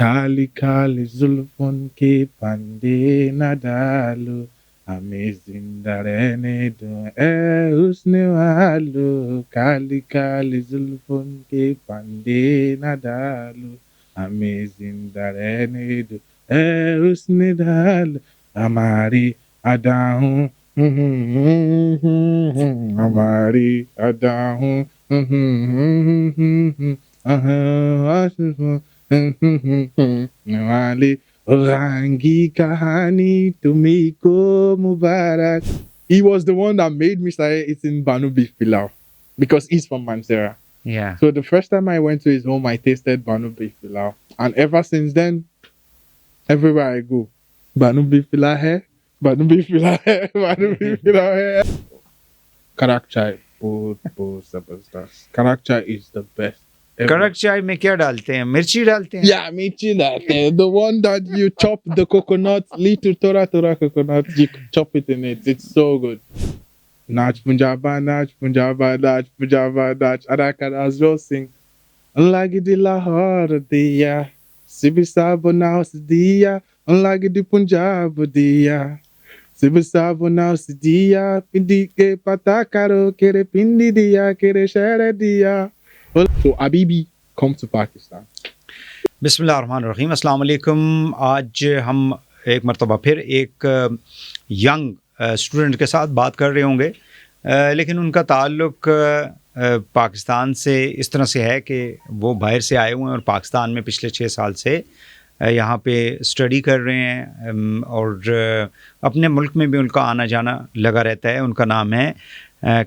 Kali kali zulfun ke pande nadalu, amazing darene do usne walu. Kali kali zulfun ke pande nadalu, amazing darene do usne dalu. Amari adahun, amari adahun, Wale Rangi Kahani Tumiko Mubarak. He was the one that made me start eating Banu beef pilau because he's from Mansera. Yeah. So the first time I went to his home, I tasted Banu beef pilau, and ever since then, everywhere I go, Banu beef pilau hai, Banu beef pilau hai, Banu beef pilau hai. Karak chai, both superstars. Karak chai is the best. कड़क चाय में क्या डालते हैं? मिर्ची डालते हैं? Yeah, michi that. The one that you chop the coconut, little tora coconut, you chop it in it. It's so good. Nach Punjaba, Nach Punjaba, Nach Punjaba, Nach. Adakar Azro sing. Lagi di Lahore diya, Sibisabo naus diya, lagi di Punjab diya. Sibisabo naus diya, pindi ke patakaro, kere pindi diya, kere shere diya. So Abibi, come to Pakistan. बिस्मिल्लाहिर्रहमानिर्रहीम, अस्सलाम वालेकुम। आज हम एक मरतबा फिर एक young student के साथ बात कर रहे होंगे, लेकिन उनका ताल्लुक़ पाकिस्तान से इस तरह से है कि वो बाहर से आए हुए हैं और पाकिस्तान में पिछले 6 साल से यहाँ पे स्टडी कर रहे हैं और अपने मुल्क में भी उनका आना जाना लगा रहता है। उनका नाम है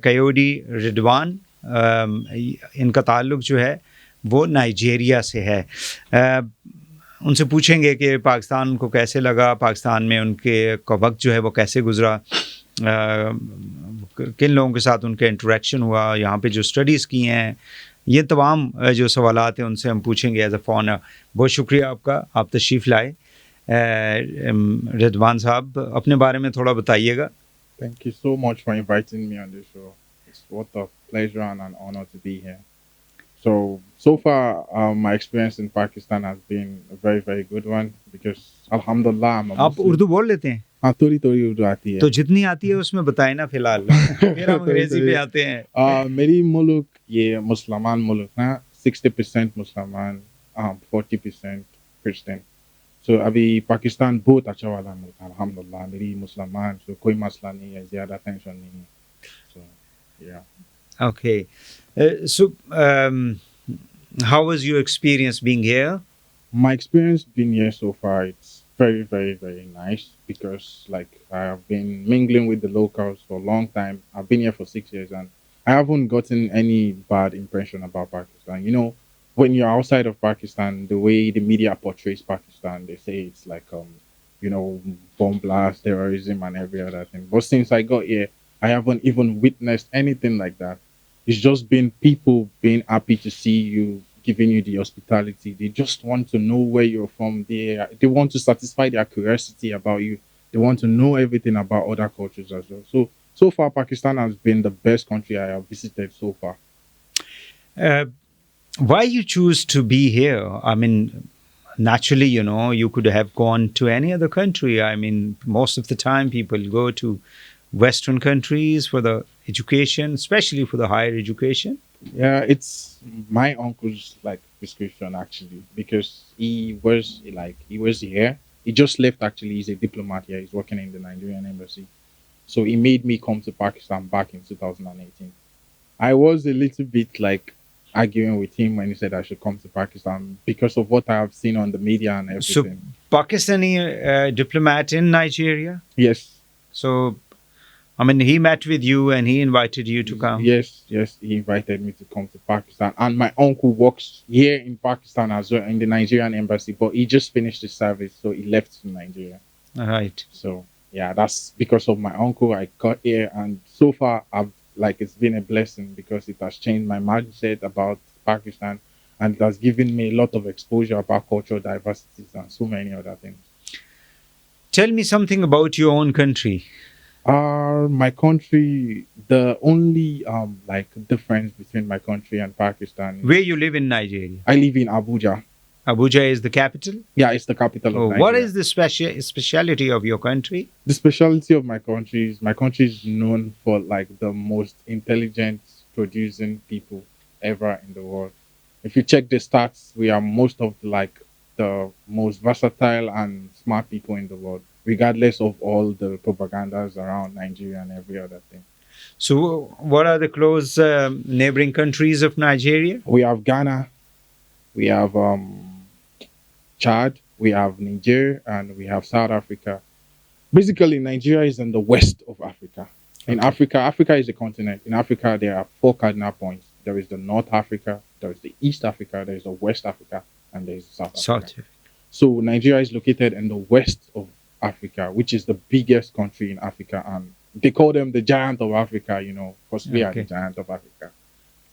कयोडी रिडवान। इनका ताल्लुक़ जो है वो नाइजीरिया से है। उनसे पूछेंगे कि पाकिस्तान उनको कैसे लगा, पाकिस्तान में उनके का वक्त जो है वो कैसे गुज़रा, किन लोगों के साथ उनका इंटरेक्शन हुआ, यहाँ पे जो स्टडीज़ की हैं, ये तमाम जो सवालात हैं उनसे हम पूछेंगे एज अ फ़ोन। बहुत शुक्रिया आपका, आप तशरीफ़ लाए। रिदवान साहब, अपने बारे में थोड़ा बताइएगा। Thank you so much for inviting me on this show. It's what a pleasure and an honor to be here. So far, my experience in Pakistan has been a very, very good one because Alhamdulillah, I'm a Muslim. आप उर्दू बोल लेते हैं? हाँ, थोड़ी उर्दू आती है। तो जितनी आती है उसमें बताएं ना फिलहाल। फिर हम अंग्रेजी पे आते हैं। मेरी मुल्क ये मुसलमान मुल्क ना, 60% मुसलमान, 40% क्रिश्चियन। So अभी पाकिस्तान बहुत अच्छा वाला मुल्क है, अल्हम्दुलिल्लाह। मेरी मुसलमान, so कोई मसला नहीं है, ज़्यादा टेंशन नहीं है। So yeah. Okay. So how was your experience being here? My experience being here so far, it's very, very, very nice because like I have been mingling with the locals for a long time. I've been here for 6 years and I haven't gotten any bad impression about Pakistan. You know, when you're outside of Pakistan, the way the media portrays Pakistan, they say it's like, you know, bomb blast, terrorism and every other thing. But since I got here, I haven't even witnessed anything like that. It's just been people being happy to see you, giving you the hospitality. They just want to know where you're from. They want to satisfy their curiosity about you. They want to know everything about other cultures as well. So far, Pakistan has been the best country I have visited so far. Why you choose to be here? I mean, naturally, you know, you could have gone to any other country. I mean, most of the time people go to Western countries for the education, especially for the higher education. Yeah, it's my uncle's like prescription actually because he was here. He just left actually. He's a diplomat here. He's working in the Nigerian embassy. So he made me come to Pakistan back in 2018. I was a little bit like arguing with him when he said I should come to Pakistan because of what I have seen on the media and everything. So, Pakistani diplomat in Nigeria? Yes. So, I mean, he met with you and he invited you to come? Yes, he invited me to come to Pakistan. And my uncle works here in Pakistan as well, in the Nigerian embassy, but he just finished his service, so he left to Nigeria. All right. So, yeah, that's because of my uncle. I got here, and so far, it's been a blessing because it has changed my mindset about Pakistan, and it has given me a lot of exposure about cultural diversities and so many other things. Tell me something about your own country. My country, the only difference between my country and Pakistan. Where you live in Nigeria? I live in Abuja. Abuja is the capital? Yeah, it's the capital of Nigeria. What is the speciality of your country? The specialty of my country is known for like the most intelligent producing people ever in the world. If you check the stats, we are most of like the most versatile and smart people in the world, regardless of all the propagandas around Nigeria and every other thing. So, what are the close neighboring countries of Nigeria? We have Ghana, we have Chad, we have Niger, and we have South Africa. Basically, Nigeria is in the west of Africa. In Africa, Africa is a continent. In Africa, there are 4 cardinal points. There is the North Africa, there is the East Africa, there is the West Africa, and there is South Africa. So Nigeria is located in the west of Africa, which is the biggest country in Africa, and they call them the giant of Africa, you know, because we are the giant of Africa.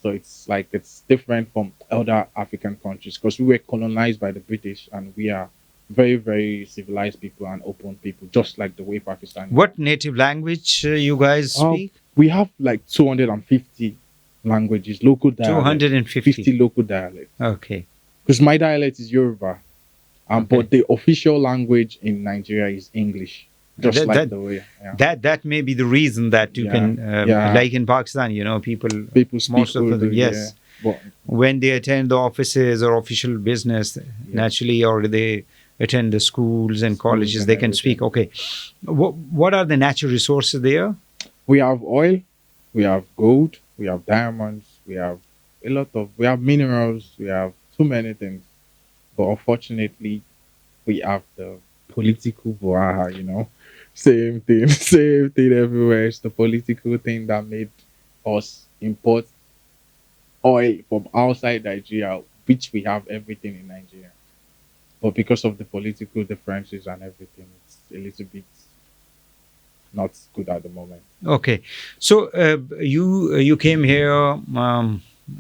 So it's like it's different from other African countries because we were colonized by the British, and we are very, very civilized people and open people, just like the way Pakistan. What native language you guys speak? We have like 250 languages, local dialects. 250 local dialects. Okay. Because my dialect is Yoruba, but the official language in Nigeria is English. Just the way. Yeah. That may be the reason that you can, like in Pakistan, you know, people speak most of them, yes. Yeah. When they attend the offices or official business, naturally, or they attend the schools and colleges, they can speak. Okay. What are the natural resources there? We have oil, we have gold, we have diamonds, we have we have minerals, we have too many things. But unfortunately, we have the political brouhaha, you know. Same thing everywhere. It's the political thing that made us import oil from outside Nigeria, which we have everything in Nigeria. But because of the political differences and everything, it's a little bit not good at the moment. Okay. So you came here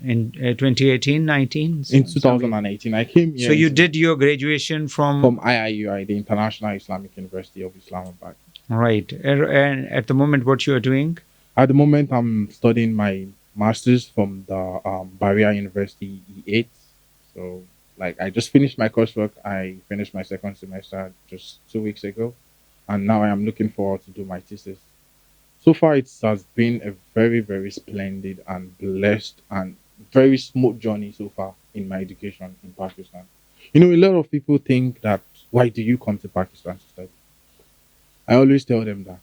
in 2018, 19? In 2018, I came here. So you did your graduation from IIUI, the International Islamic University of Islamabad. Right. And at the moment, what you are doing? At the moment, I'm studying my master's from the Barrier University E8. So, like, I just finished my coursework. I finished my second semester just 2 weeks ago, and now I am looking forward to do my thesis. So far, it has been a very, very splendid and blessed and very smooth journey so far in my education in Pakistan. You know, a lot of people think that, why do you come to Pakistan to study? I always tell them that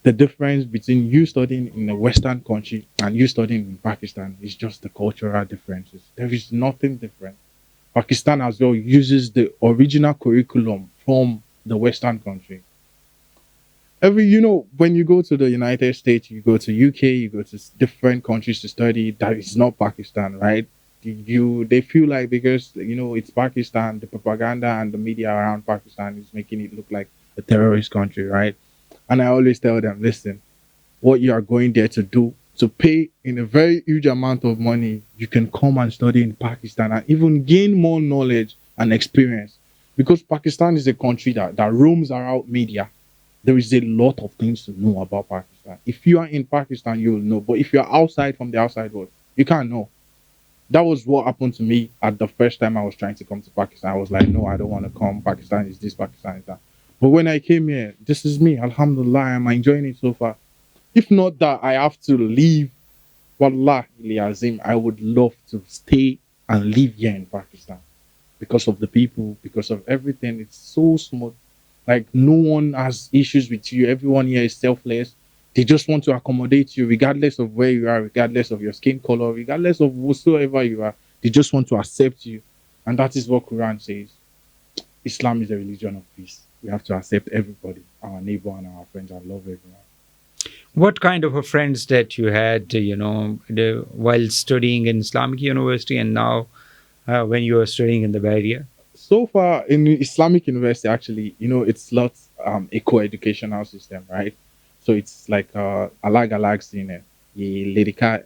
the difference between you studying in a Western country and you studying in Pakistan is just the cultural differences. There is nothing different. Pakistan as well uses the original curriculum from the Western country. When you go to the United States, you go to UK, you go to different countries to study, that is not Pakistan, right? They feel like because, it's Pakistan, the propaganda and the media around Pakistan is making it look like a terrorist country, right? And I always tell them, listen, what you are going there to do, to pay in a very huge amount of money, you can come and study in Pakistan and even gain more knowledge and experience. Because Pakistan is a country that roams around media. There is a lot of things to know about Pakistan. If you are in Pakistan, you will know. But if you are outside from the outside world, you can't know. That was what happened to me at the first time I was trying to come to Pakistan. I was like, no, I don't want to come. Pakistan is this, Pakistan is that. But when I came here, this is me. Alhamdulillah, I'm enjoying it so far. If not that I have to leave, Wallahi Azim, I would love to stay and live here in Pakistan. Because of the people, because of everything. It's so smooth. Like, no one has issues with you. Everyone here is selfless. They just want to accommodate you regardless of where you are, regardless of your skin color, regardless of whatsoever you are. They just want to accept you. And that is what Quran says. Islam is a religion of peace. We have to accept everybody, our neighbor and our friends, and love everyone. What kind of friends that you had, while studying in Islamic University and now when you are studying in the Barrier? So far in Islamic University, actually, it's lots a co-educational system, right? So it's like alag sine, ye lerika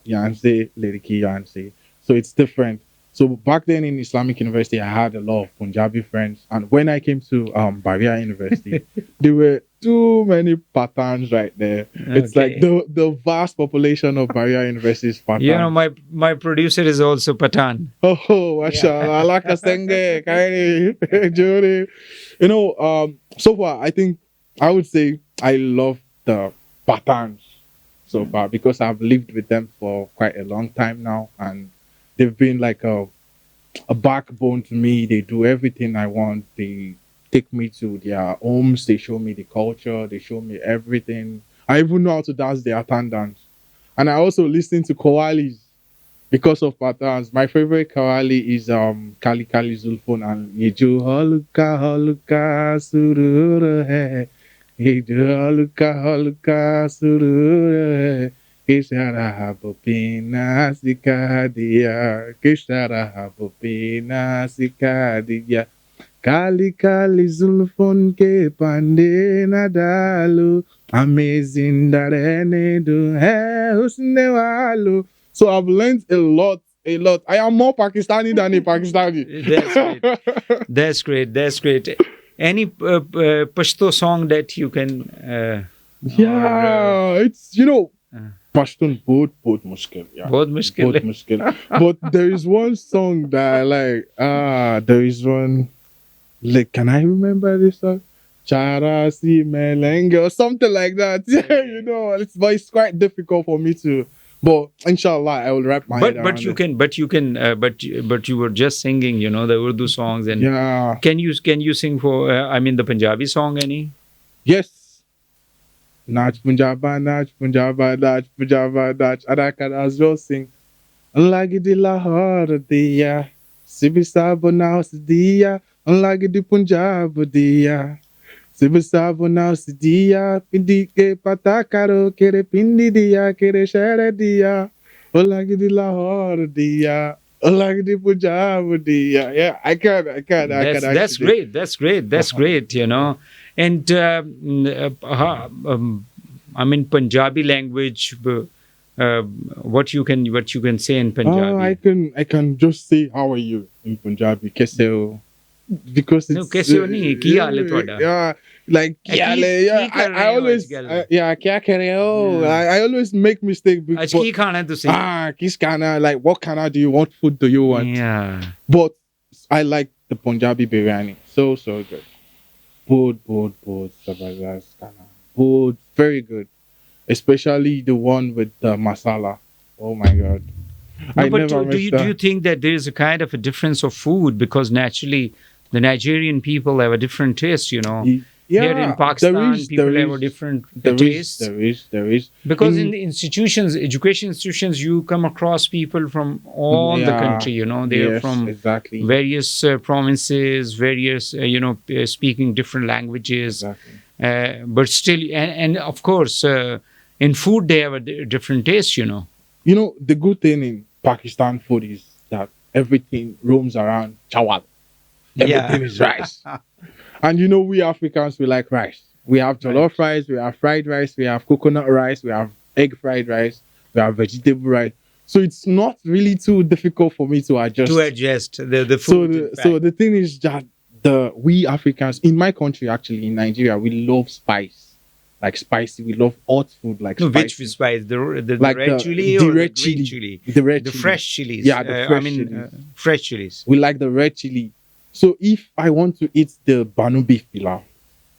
yanse, leriki yanse. So it's different. So back then in Islamic University, I had a lot of Punjabi friends, and when I came to Barrier University, they were too many patterns right there. It's like Okay. the vast population of Bahrain University is patterns. You know, my producer is also Pathan. Oh, mashallah. Allah kasenge, kaini, juri. So far, I think I would say I love the patterns so far because I've lived with them for quite a long time now, and they've been like a backbone to me. They do everything I want. They take me to their homes. They show me the culture. They show me everything. I even know how to dance their attendance. And I also listen to Kawalis because of patterns. My favorite Kawali is Kali Kali Zulfun and Yeju Holuka Holuka Surura He. Yeju Holuka Holuka Surura He. Kishara Habopina Sikadia. Kishara Habopina Sikadia. Kali Kali Zulfun ke pande nadalu. Amazing darene do hai usne walu. So I've learned a lot. I am more Pakistani than a Pakistani. That's great. That's great. Any Pashto song that you can? Yeah, it's Pashtun both mushkil. Yeah, बहुत मुश्किल both है. mushkil. But there is one song that I like. There is one. Like, can I remember this song? Charasi Melenge or something like that. Yeah, it's quite difficult for me to. But inshallah, I will wrap my head around But you can but you were just singing, the Urdu songs, and Yeah. can you sing for the Punjabi song any? Yes. Nach Punjaba, Nach Punjaba, Nach Punjaba, Nach. And I can as well sing. Lagi di Lahore diya, Sibisabo naus diya, lagi di Punjab diya. Sibisabo naus diya, pindi ke pata karo, kere pindi diya, kere shere diya. Lagi di Lahore diya, lagi di Punjab diya. Yeah, I can. That's actually. great. That's great. And Punjabi language. What you can say in Punjabi? I can just say how are you in Punjabi. Kaise ho? Because it's kaise ho nahi, ki haal hai ਤੁਹਾਡਾ? Yeah, like Ki- kya le, ki yeah. kar rahe I ho always ajkal? kya kar rahe ho? I always make mistake. Aaj ki khana hai ਤੁਸੀਂ? Kis khana, like what khana do you want? Food do you want? Yeah. But I like the Punjabi biryani. So good. Good, zabardast khana. Good, very good. Especially the one with the masala. Oh my God. No, I but never do missed you that. think that there is a kind of a difference of food, because naturally the Nigerian people have a different taste, Yeah, Here in Pakistan, people have a different taste. There is. Because in the institutions, education institutions, you come across people from all the Yeah, country, They're yes, from exactly. various provinces, various, speaking different languages. Exactly. But still, and of course, in food, they have a different taste, The good thing in Pakistan food is that everything roams around chawal. Everything is rice. And we Africans, we like rice. We have jollof rice, we have fried rice, we have coconut rice, we have egg fried rice, we have vegetable rice. So it's not really too difficult for me to adjust. The food. So the thing is that we Africans, in my country actually, in Nigeria, we love spice. Like spicy, we love hot food like No, spicy. which spice? The Like red chili the or red the green chili. chili? The red The chili. fresh chilies. Yeah, the fresh chilies. Fresh chilies. We like the red chili. So if I want to eat the banu beef pilau,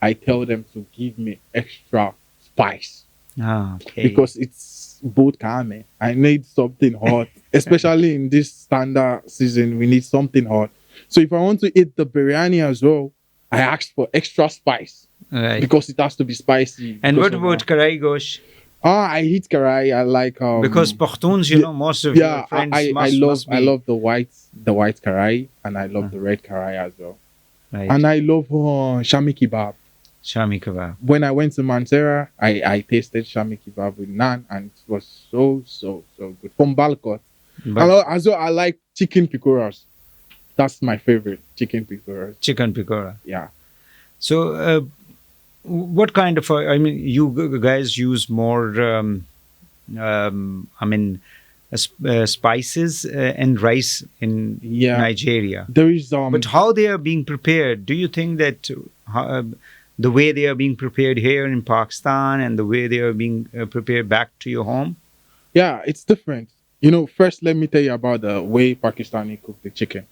I tell them to give me extra spice Okay. because it's both kame. I need something hot, especially in this standard season. We need something hot. So if I want to eat the biryani as well, I ask for extra spice Right. because it has to be spicy. And because what of about karai gosh? I eat karai. I like Because Pakhtuns, most of yeah, your friends I must be. love the white karai, and I love the red karai as well. Right. And I love shami kebab. Shami kebab. When I went to Mansera, I tasted shami kebab with naan, and it was so good. From Balkot. But As well, I like chicken pikoras. That's my favorite, chicken pikoras. chicken pikora. Yeah. So, what kind of? You guys use more. Spices and rice in Yeah. Nigeria. There is But how they are being prepared? Do you think that the way they are being prepared here in Pakistan and the way they are being prepared back to your home? Yeah, it's different. First, let me tell you about the way Pakistani cook the chicken.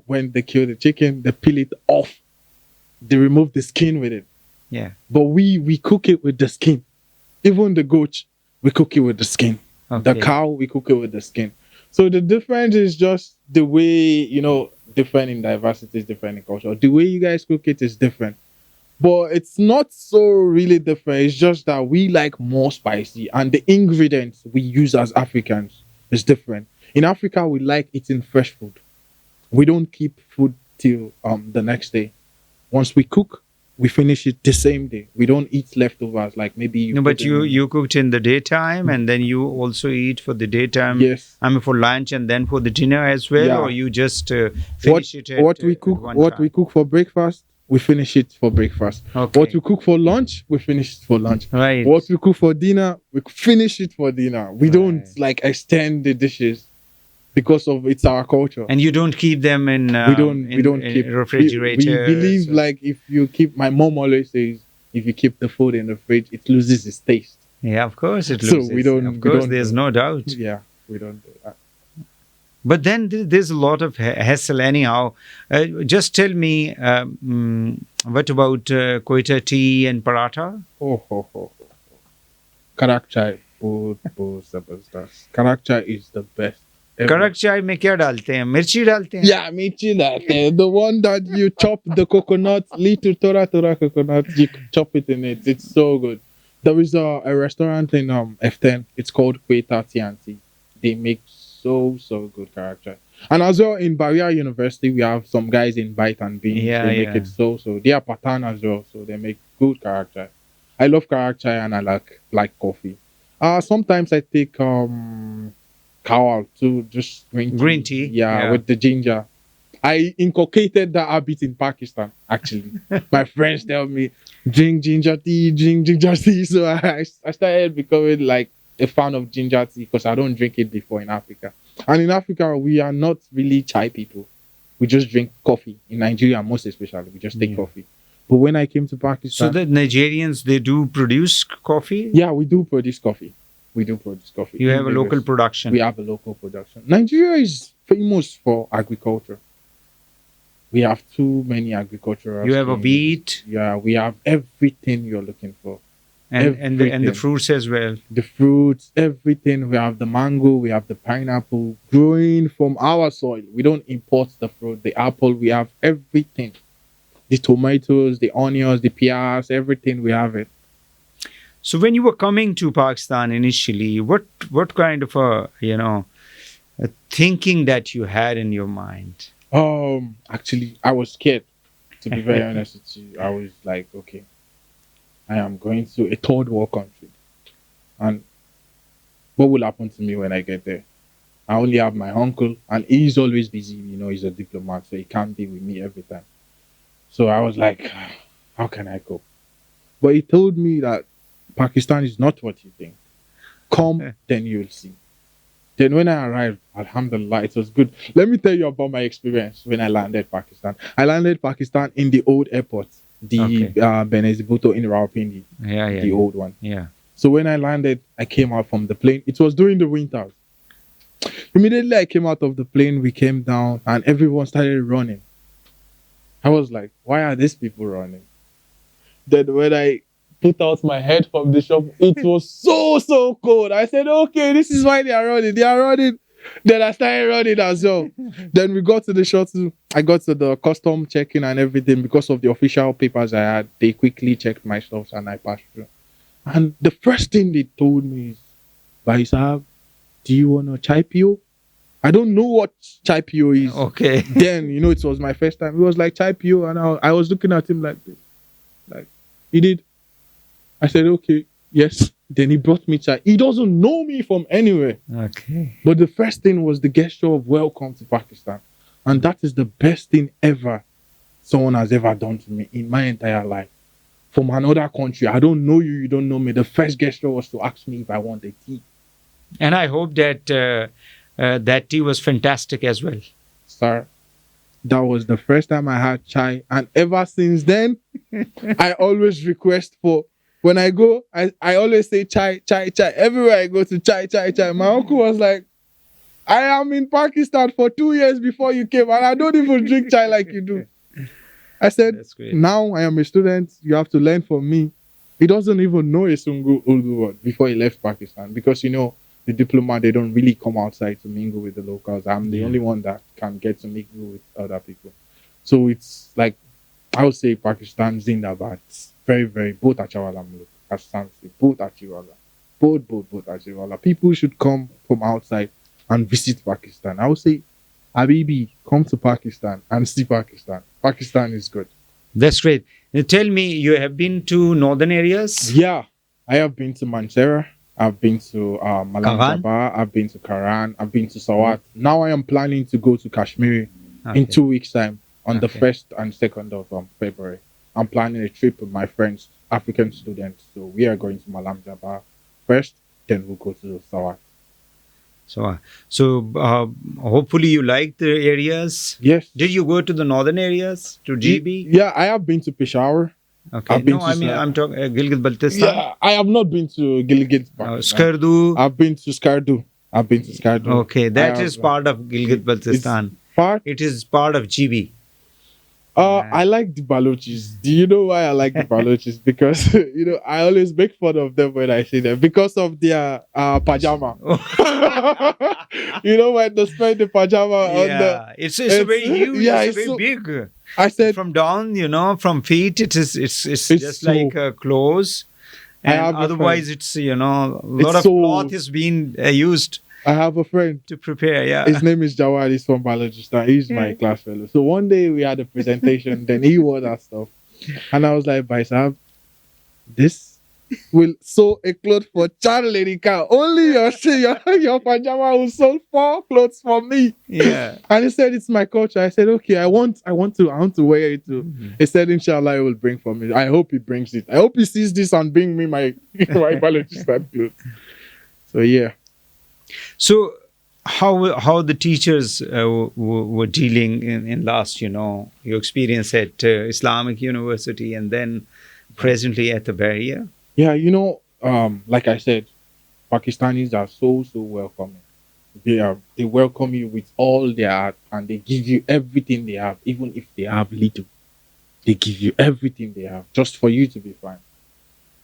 When they kill the chicken, they peel it off. They remove the skin with it. Yeah. But we cook it with the skin. Even the goat, we cook it with the skin. Okay. The cow, we cook it with the skin. So the difference is just the way, different in diversity, is different in culture. The way you guys cook it is different. But it's not so really different. It's just that we like more spicy. And the ingredients we use as Africans is different. In Africa, we like eating fresh food. We don't keep food till the next day. Once we cook, we finish it the same day. We don't eat leftovers like maybe No, but you cooked in the daytime and then you also eat for the daytime. Yes. I mean for lunch and then for the dinner as well, Yeah. or you just finish it at what we cook one what time? we cook for breakfast, we finish it for breakfast. Okay. What we cook for lunch, we finish it for lunch. Right. What we cook for dinner, we finish it for dinner. We don't Right. extend the dishes because of it's our culture. And you don't keep them in we don't in keep refrigerator. We believe if you keep, my mom always says, if you keep the food in the fridge, it loses its taste. Yeah, of course it So loses. we don't- Of we course, don't there's do- no doubt. Yeah, we don't do that. But then there's a lot of hassle anyhow. Just tell me, what about Koita tea and paratha? Oh. Karak chai. Karak chai is the best. ever. कड़क चाय में क्या डालते हैं? मिर्ची डालते हैं? Yeah, michi latte. The one that you chop the coconut, little tora coconut, you chop it in it. It's so good. There is a restaurant in F10. It's called Kayote Ridwan. They make so good character. And as well in Barrier University, we have some guys in Bite and Beans. Yeah, they make yeah. it so. They are Patan as well, so they make good character. I love character and I like coffee. Sometimes I take kawal too, just Green tea? Yeah, Yeah. with the ginger. I inculcated that habit in Pakistan, actually. My friends tell me, drink ginger tea. So I started becoming like a fan of ginger tea because I don't drink it before in Africa. And in Africa, we are not really chai people. We just drink coffee. In Nigeria, most especially, we just take Yeah. coffee. But when I came to So Pakistan, the Nigerians, they do produce coffee? yeah, we do produce coffee. We do produce coffee. You in have a the local West. production. We have a local production. Nigeria is famous for agriculture. We have too many agricultural. You have a schemes. wheat Yeah, we have everything you're looking for. and the Everything. fruits as well. The fruits, everything. We have the mango, we have the pineapple growing from our soil. We don't import the fruit, the apple, we have everything. The tomatoes, the onions, the pears, everything, we have it. So when you were coming to Pakistan initially, what kind of a thinking that you had in your mind? Actually, I was scared. To be very honest with you, I was like, okay, I am going to a third world country, and what will happen to me when I get there? I only have my uncle, and he's always busy. He's a diplomat, so he can't be with me every time. So I was like, how can I cope? But he told me that Pakistan is not what you think. Come, then you'll see. Then when I arrived, alhamdulillah, it was good. Let me tell you about my experience when I landed Pakistan. I landed Pakistan in the old airport, the Okay. Benazir Bhutto in Rawalpindi, Yeah, the old one. yeah. So when I landed, I came out from the plane. It was during the winters. Immediately I came out of the plane, we came down, and everyone started running. I was like, why are these people running? Then when I put out my head from the shop, it was so cold. I said, okay, this is why they are running. They are running. Then I started running as well. Then we got to the shuttle. I got to the custom check-in and everything because of the official papers I had. They quickly checked my stuff and I passed through. And the first thing they told me is, Baisab, do you want a chai pio? I don't know what chai pio is. Okay. Then, it was my first time. It was like chai pio, and I was looking at him like this. Like, he did. I said, okay, yes. Then he brought me chai. He doesn't know me from anywhere. Okay. But the first thing was the gesture of welcome to Pakistan. And that is the best thing ever someone has ever done to me in my entire life. From another country, I don't know you, you don't know me. The first gesture was to ask me if I want a tea. And I hope that that tea was fantastic as well. Sir, That was the first time I had chai, and ever since then, I always request for. When I go, I always say chai, chai, chai. Everywhere I go to chai, chai, chai. My uncle was like, I am in Pakistan for 2 years before you came, and I don't even drink chai like you do. I said, That's great. now I am a student. You have to learn from me. He doesn't even know a single Urdu word before he left Pakistan because, the diplomat, they don't really come outside to mingle with the locals. I'm the only one that can get to mingle with other people. So it's like, I would say Pakistan Zindabad. It's very, very, both Achawala Muluk, Asansi, both Achiwala. Both Achiwala. People should come from outside and visit Pakistan. I would say, Habibi, come to Pakistan and see Pakistan. Pakistan is good. That's great. Now tell me, you have been to northern areas? Yeah, I have been to Mansehra. I've been to Malam Karan? Jaba. I've been to Karan. I've been to Sawat. Now I am planning to go to Kashmir in 2 weeks' time on the 1st and 2nd of February. I'm planning a trip with my friends, African students. So we are going to Malam Jaba first, then we'll go to Sawat. So hopefully you like the areas. Yes. Did you go to the northern areas, to GB? Yeah, I have been to Peshawar. Okay. I've been No, to I mean, I'm talking Gilgit-Baltistan. Yeah, I have not been to Gilgit. Skardu. I've been to Skardu. Okay, that is part of Gilgit-Baltistan. Part? It is part of GB. I like the Balochis. Do you know why I like the Balochis? Because, I always make fun of them when I see them because of their pajama. When they spend the pajama on the... It's very huge. Yeah, it's very big. I said... From down, from feet, it's just so, like clothes. And otherwise, it's, a lot of cloth is being used. I have a friend to prepare. Yeah, his name is Jawad. He's from Balochistan. He's my class fellow. So one day we had a presentation. Then he wore that stuff, and I was like, "Bhai Sahab, this will sew a cloth for child lady car. Only your pajama will sew 4 clothes for me." Yeah, and he said, "It's my culture." I said, "Okay, I want to wear it too." Mm-hmm. He said, "Inshallah, he will bring for me." I hope he brings it. I hope he sees this and bring me my Balochistan clothes. So yeah. So, how the teachers were dealing in last, your experience at Islamic University and then presently at the barrier? Yeah, like I said, Pakistanis are so welcoming. They welcome you with all their heart and they give you everything they have, even if they have little. They give you everything they have just for you to be fine.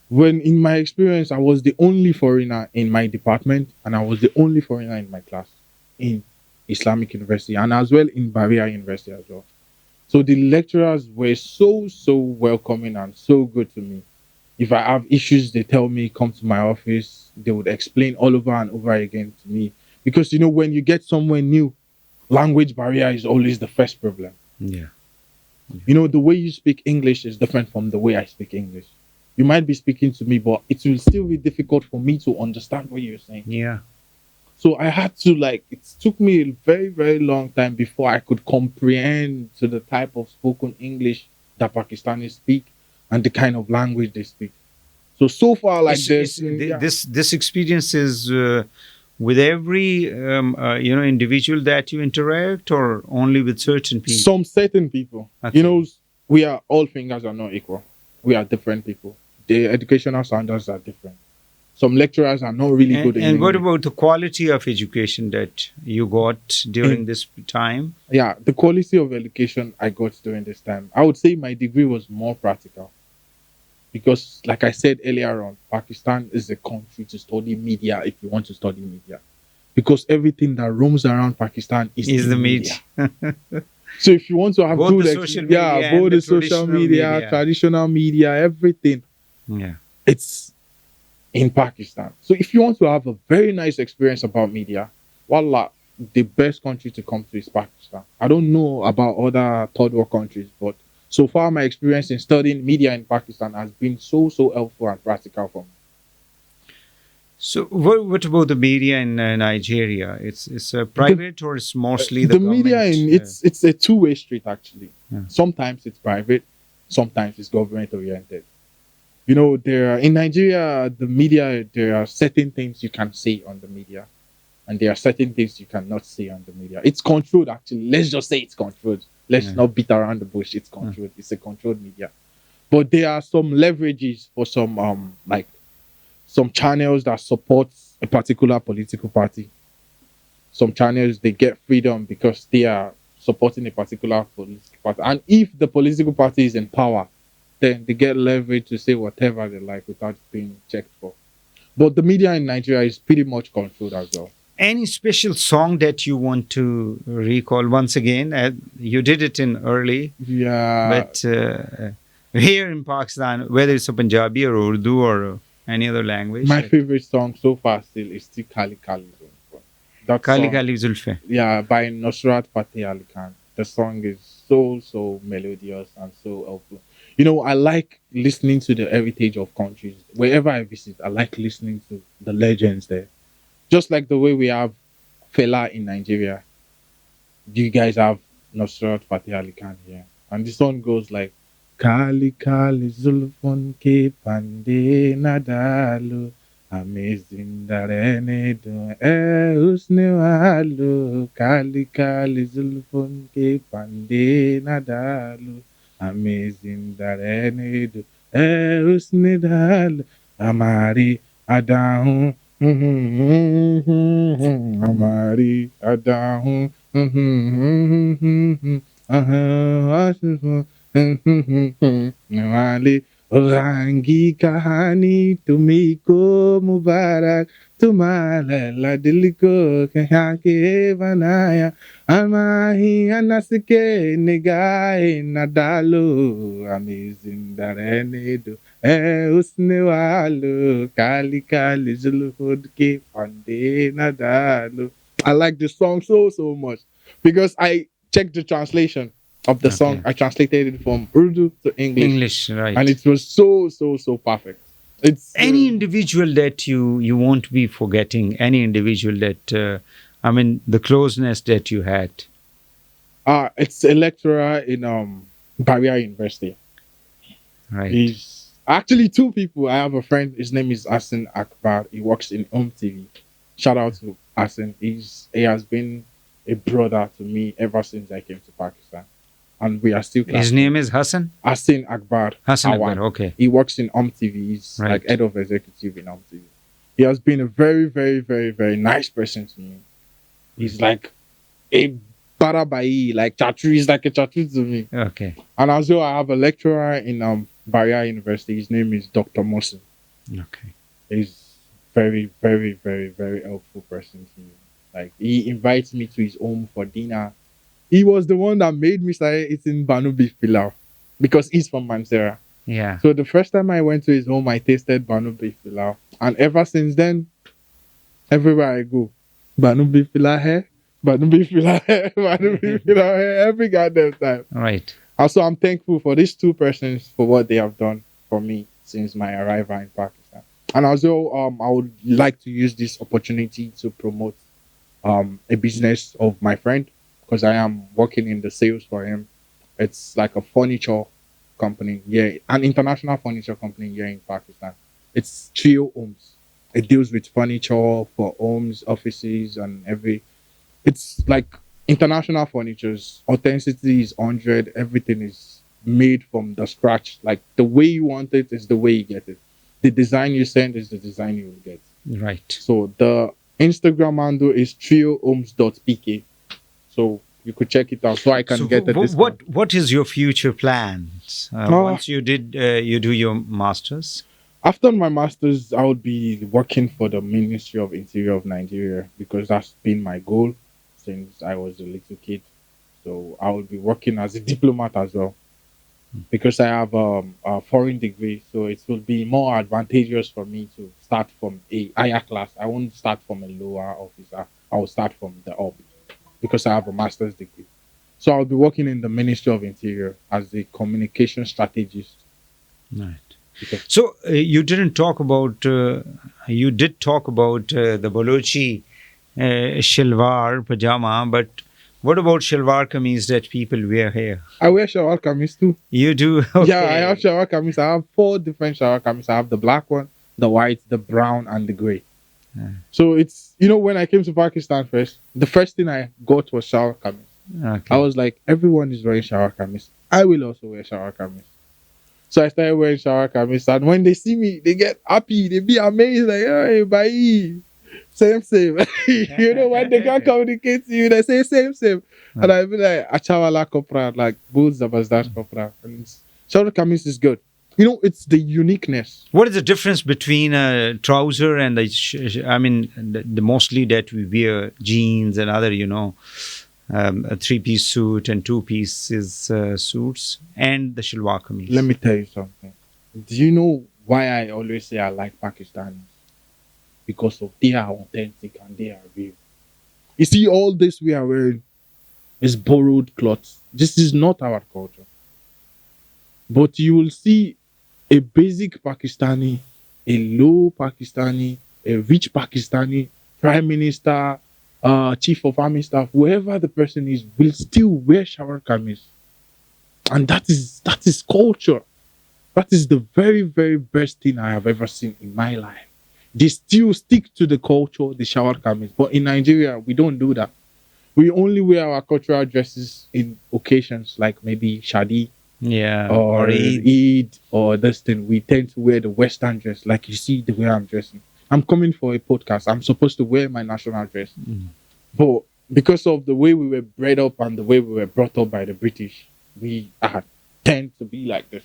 When in my experience, I was the only foreigner in my department and I was the only foreigner in my class in Islamic University and as well in Barrier University as well. So the lecturers were so welcoming and so good to me. If I have issues, they tell me, come to my office. They would explain all over and over again to me. Because, when you get somewhere new, language barrier is always the first problem. Yeah. The way you speak English is different from the way I speak English. You might be speaking to me, but it will still be difficult for me to understand what you're saying. Yeah. So I had to it took me a very, very long time before I could comprehend to the type of spoken English that Pakistanis speak and the kind of language they speak. So far, this experience is with every individual that you interact, or only with certain people? Some certain people. Okay. We are all fingers are not equal. We are different people. The educational standards are different. Some lecturers are not really good. And what about the quality of education that you got during this time? Yeah, the quality of education I got during this time, I would say my degree was more practical. Because, like I said earlier on, Pakistan is a country to study media if you want to study media. Because everything that roams around Pakistan is the media. So if you want to have both the social media, both the social media, traditional media, everything, it's in Pakistan. So if you want to have a very nice experience about media, wallah, the best country to come to is Pakistan. I don't know about other third world countries, but so far my experience in studying media in Pakistan has been so helpful and practical for me. So what about the media in Nigeria? It's private or it's mostly the government? Media it's a two-way street actually. Yeah. Sometimes it's private, sometimes it's government oriented. In Nigeria, the media, there are certain things you can say on the media, and there are certain things you cannot say on the media. It's controlled actually. Let's just say it's controlled. Let's not beat around the bush. It's controlled. It's a controlled media. But there are some leverages for some like some channels that support a particular political party. Some channels, they get freedom because they are supporting a particular political party. And if the political party is in power, then they get leverage to say whatever they like without being checked for. But the media in Nigeria is pretty much controlled as well. Any special song that you want to recall once again? You did it in early, Yeah. but here in Pakistan, whether it's a Punjabi or Urdu or any other language. My favorite song so far still is still Kali Kali. That Kali song, Kali Zulfe. yeah, by Nusrat Fateh Ali Khan. The song is so melodious and so helpful. You know, I like listening to the heritage of countries. Wherever I visit, I like listening to the legends there. Just like the way we have Fela in Nigeria, you guys have Nusrat Fateh Ali Khan here. And the song goes like, Kali Kali Zulfun ke pande nadalu, amazing darene do usne walu, Kali Kali Zulfun ke pande nadalu, amazing darene do usne dalu, amari adahun, amari adahun, Wale rangi kahani tumiko mubarak tumale la diliko ke banaya amahi anasike negae nadalu amazing darene do usne walu kali kali zulhud ke pande nadalu. I like this song so much because I checked the translation of the song. I translated it from Urdu to English. Right. And it was so perfect. It's any individual that you won't be forgetting, any individual that, the closeness that you had. It's a lecturer in Barrier University. Right. He's actually two people. I have a friend, his name is Hassan Akbar. He works in TV. Shout out to Hassan. He has been a brother to me ever since I came to Pakistan. And we are still classmates. His name is Hassan? Hassan Akbar. Hassan Akbar, okay. He works in TV. He's like head of executive in TV. He has been a very, very, very, very nice person to me. He's like a barabai, like chatu. He's like a chatu to me. Okay. And also I have a lecturer in Barrier University. His name is Dr. Mohsen. Okay. He's very, very, very, very helpful person to me. Like, he invites me to his home for dinner. He was the one that made me start eating Banu beef pilau because he's from Mansera. Yeah. So the first time I went to his home, I tasted Banu beef pilau. And ever since then, everywhere I go, Banu beef pilau hai, Banu beef pilau hai, Banu beef pilau hai, every goddamn time. Right. Also, I'm thankful for these two persons for what they have done for me since my arrival in Pakistan. And also, I would like to use this opportunity to promote a business of my friend, because I am working in the sales for him. It's like a furniture company here, an international furniture company here in Pakistan. It's Trio Homes. It deals with furniture for homes, offices, and it's like international furnitures. Authenticity is 100. Everything is made from the scratch. Like, the way you want it is the way you get it. The design you send is the design you will get. Right. So the Instagram handle is triohomes.pk. So you could check it out so I can get the discount. What is your future plans once you do your masters? After my masters, I would be working for the Ministry of Interior of Nigeria, because that's been my goal since I was a little kid. So I will be working as a diplomat as well, because I have a foreign degree. So it will be more advantageous for me to start from a higher class. I won't start from a lower officer. I will start from the up, because I have a master's degree. So I'll be working in the Ministry of Interior as a communication strategist. Right. So you didn't talk about, you did talk about the Balochi shalwar pajama, but what about shalwar kameez that people wear here? I wear shalwar kameez too. You do? Okay. Yeah, I have shalwar kameez. I have 4 different shalwar kameez. I have the black one, the white, the brown, and the grey. So it's, when I came to Pakistan first, the first thing I got was shalwar kameez. Okay. I was like, everyone is wearing shower kameez. I will also wear shower kameez. So I started wearing shower kameez, and when they see me, they get happy. They be amazed, like, hey, bye. Same. You know, when they can't communicate to you, they say same. And I be like, Achawala Kopra, like, Bulls Zabazdash Kopra. And shower kameez is good. You know, it's the uniqueness. What is the difference between a trouser and the mostly that we wear jeans and other, a 3-piece suit and 2-pieces suits and the shalwar kameez? Let me tell you something. Do you know why I always say I like Pakistanis? Because of they are authentic and they are real. You see, all this we are wearing is borrowed clothes. This is not our culture. But you will see a basic Pakistani, a low Pakistani, a rich Pakistani, prime minister, chief of army staff, whoever the person is, will still wear shower kameez. And that is culture. That is the very, very best thing I have ever seen in my life. They still stick to the culture, the shower kameez. But in Nigeria, we don't do that. We only wear our cultural dresses in occasions like maybe Shadi, or Eid, or this thing. We tend to wear the Western dress, like you see the way I'm dressing. I'm coming for a podcast. I'm supposed to wear my national dress. But because of the way we were bred up and the way we were brought up by the British, we tend to be like this.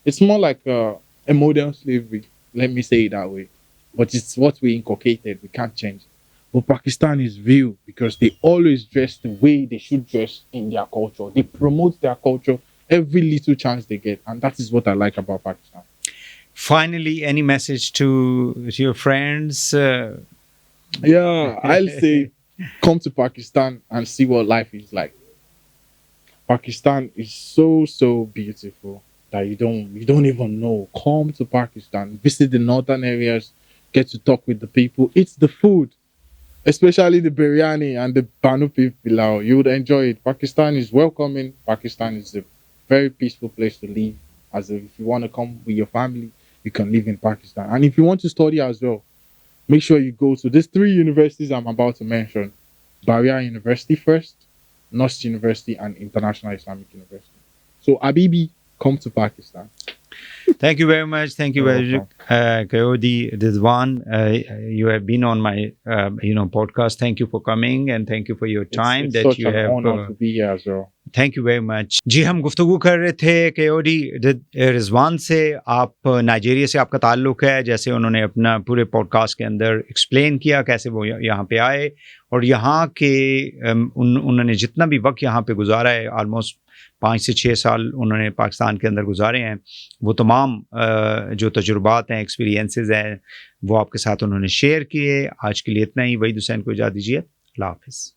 It's more like a modern slavery, let me say it that way. But it's what we inculcated. We can't change it. But Pakistan is real because they always dress the way they should dress in their culture. They promote their culture every little chance they get. And that is what I like about Pakistan. Finally, any message to your friends? Yeah, I'll say come to Pakistan and see what life is like. Pakistan is so beautiful that you don't even know. Come to Pakistan, visit the northern areas, get to talk with the people, eat the food, especially the biryani and the banu pilau. You would enjoy it. Pakistan is welcoming. Pakistan is a very peaceful place to live. If you want to come with your family, you can live in Pakistan. And if you want to study as well, make sure you go to these 3 universities I'm about to mention. Baria University first, North University, and International Islamic University. So Abibi, come to Pakistan. Thank you very much. Thank you very much, Kayote Ridwan. You have been on my podcast. Thank you for coming and thank you for your time. It's such an honor to be here as well. Thank you very much. जी, हम गुफ्तगू कर रहे थे कयोटे रिजवान से. आप Nigeria से आपका ताल्लुक़ है, जैसे उन्होंने अपना पूरे पॉडकास्ट के अंदर एक्सप्लेन किया कैसे वो यहाँ पे आए और यहाँ के उन्होंने जितना भी वक्त यहाँ पे गुजारा है, ऑलमोस्ट 5 से 6 साल उन्होंने पाकिस्तान के अंदर गुजारे हैं, वो तमाम जो तजुर्बात हैं, एक्सपीरियंसेस हैं, वो आपके साथ उन्होंने शेयर किए. आज के लिए इतना ही. वहीद हुसैन को इजाज़त दीजिए. अल्लाह हाफ़िज़.